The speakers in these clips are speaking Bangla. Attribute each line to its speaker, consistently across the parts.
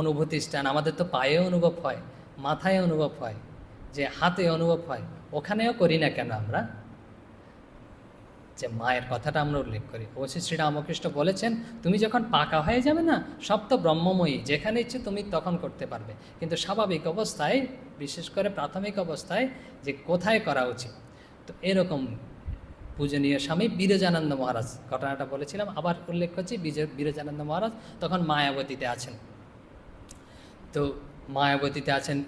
Speaker 1: অনুভূতি স্থান আমাদের তো পায়ে অনুভব হয়, মাথায় অনুভব হয়, যে হাতে অনুভব হয়, ওখানেও করি না কেন আমরা? যে মায়ের কথাটা আমরা উল্লেখ করি। অবশ্যই শ্রীরামকৃষ্ণ বলেছেন, তুমি যখন পাকা হয়ে যাবে না, সব তো ব্রহ্মময়ী, যেখানে ইচ্ছে তুমি তখন করতে পারবে। কিন্তু স্বাভাবিক অবস্থায়, বিশেষ করে প্রাথমিক অবস্থায়, যে কোথায় করা উচিত। তো এরকম পূজনীয় স্বামী বিরজানন্দ মহারাজ, ঘটনাটা বলেছিলাম, আবার উল্লেখ করছি। বিরজানন্দ মহারাজ তখন মায়াবতীতে আছেন। তো মায়াবতীতে আছেন,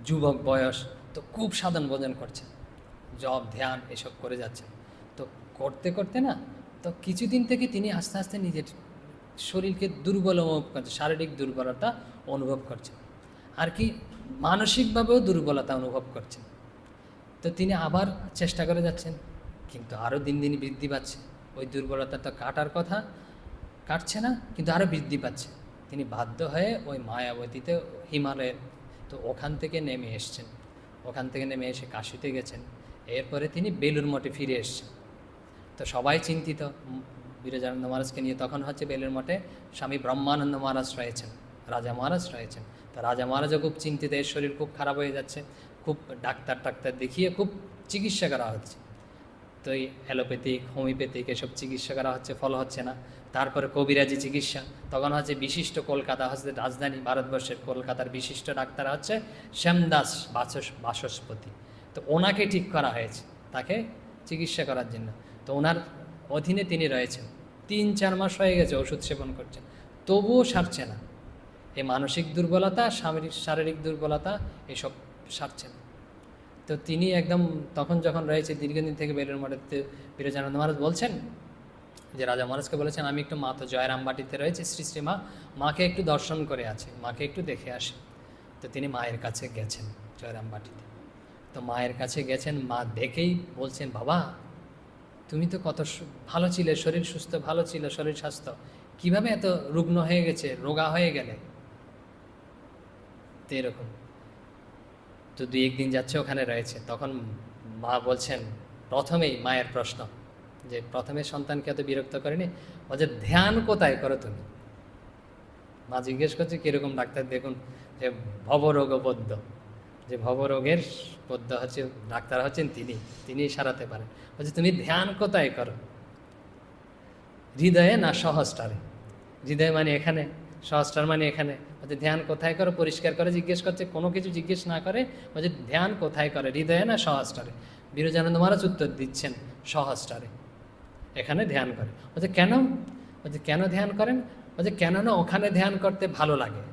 Speaker 1: যুবক বয়স, তো খুব সাধন ভোজন করছেন, জপ ধ্যান এসব করে যাচ্ছেন। তো করতে করতে না, তো কিছুদিন থেকে তিনি আস্তে আস্তে নিজের শরীরকে দুর্বল অনুভব করছেন, শারীরিক দুর্বলতা অনুভব করছেন, আর কি মানসিকভাবেও দুর্বলতা অনুভব করছেন। তো তিনি আবার চেষ্টা করে যাচ্ছেন, কিন্তু আরও দিন দিন বৃদ্ধি পাচ্ছে। ওই দুর্বলতা তো কাটার কথা, কাটছে না, কিন্তু আরও বৃদ্ধি পাচ্ছে। তিনি বাধ্য হয়ে ওই মায়াবতীতে, হিমালয়ের, তো ওখান থেকে নেমে এসছেন। ওখান থেকে নেমে এসে কাশীতে গেছেন। এরপরে তিনি বেলুর মঠে ফিরে এসছেন। তো সবাই চিন্তিত বিরজানন্দ মহারাজকে নিয়ে। তখন হচ্ছে বেলুর মঠে স্বামী ব্রহ্মানন্দ মহারাজ রয়েছেন, রাজা মহারাজ রয়েছেন। তো রাজা মহারাজও খুব চিন্তিত, এর শরীর খুব খারাপ হয়ে যাচ্ছে। খুব ডাক্তার দেখিয়ে খুব চিকিৎসা করা হচ্ছে। তো এই অ্যালোপ্যাথিক, হোমিওপ্যাথিক এসব চিকিৎসা করা হচ্ছে, ফল হচ্ছে না। তারপরে কবিরাজি চিকিৎসা, তখন হচ্ছে বিশিষ্ট, কলকাতা হচ্ছে রাজধানী ভারতবর্ষের, কলকাতার বিশিষ্ট ডাক্তার হচ্ছে শ্যামদাস বাচস্পতি। তো ওনাকে ঠিক করা হয়েছে তাকে চিকিৎসা করার জন্য। তো ওনার অধীনে তিনি রয়েছেন। 3-4 মাস হয়ে গেছে ওষুধ সেবন করছেন, তবুও সারছে না। এই মানসিক দুর্বলতা, শারীরিক দুর্বলতা, এসব সারছে না। তো তিনি একদম তখন যখন রয়েছে দীর্ঘদিন থেকে বেলুড় মঠে, বিরজানন্দ মহারাজ বলছেন যে রাজা মহারাজকে বলেছেন, আমি একটু মা তো জয়রামবাটিতে রয়েছে শ্রী শ্রীমা, মাকে একটু দর্শন করে আছে, মাকে একটু দেখে আসে। তো তিনি মায়ের কাছে গেছেন জয়রামবাটিতে। তো মায়ের কাছে গেছেন, মা দেখেই বলছেন, বাবা তুমি তো কত ভালো ছিলে, শরীর সুস্থ ভালো ছিল, শরীর স্বাস্থ্য কীভাবে এত রুগ্ন হয়ে গেছে, রোগা হয়ে গেলে? তো এরকম। তো 2-1 দিন যাচ্ছে, ওখানে রয়েছে। তখন মা বলছেন, প্রথমেই মায়ের প্রশ্ন, যে প্রথমে সন্তানকে এত বিরক্ত করেনি, বলছে ধ্যান কোথায় করো তুমি? মা জিজ্ঞেস করছে কীরকম ডাক্তার? দেখুন, যে ভবরোগ পদ্য, যে ভবরোগের পদ্য হচ্ছে ডাক্তার হচ্ছেন তিনি সারাতে পারেন। বলছে তুমি ধ্যান কোথায় করো? হৃদয়ে না সহস্রারে? হৃদয় মানে এখানে, সহস্রার মানে এখানে। বলছে ধ্যান কোথায় করো পরিষ্কার করে জিজ্ঞেস করছে, কোনো কিছু জিজ্ঞেস না করে বলছে ধ্যান কোথায় করে, হৃদয়ে না সহস্রারে? বিরজানন্দ মহারাজ উত্তর দিচ্ছেন, সহস্রারে, এখানে ধ্যান করে। বলছে কেন? বলছে কেন ধ্যান করেন? বলছে কেন না ওখানে ধ্যান করতে ভালো লাগে।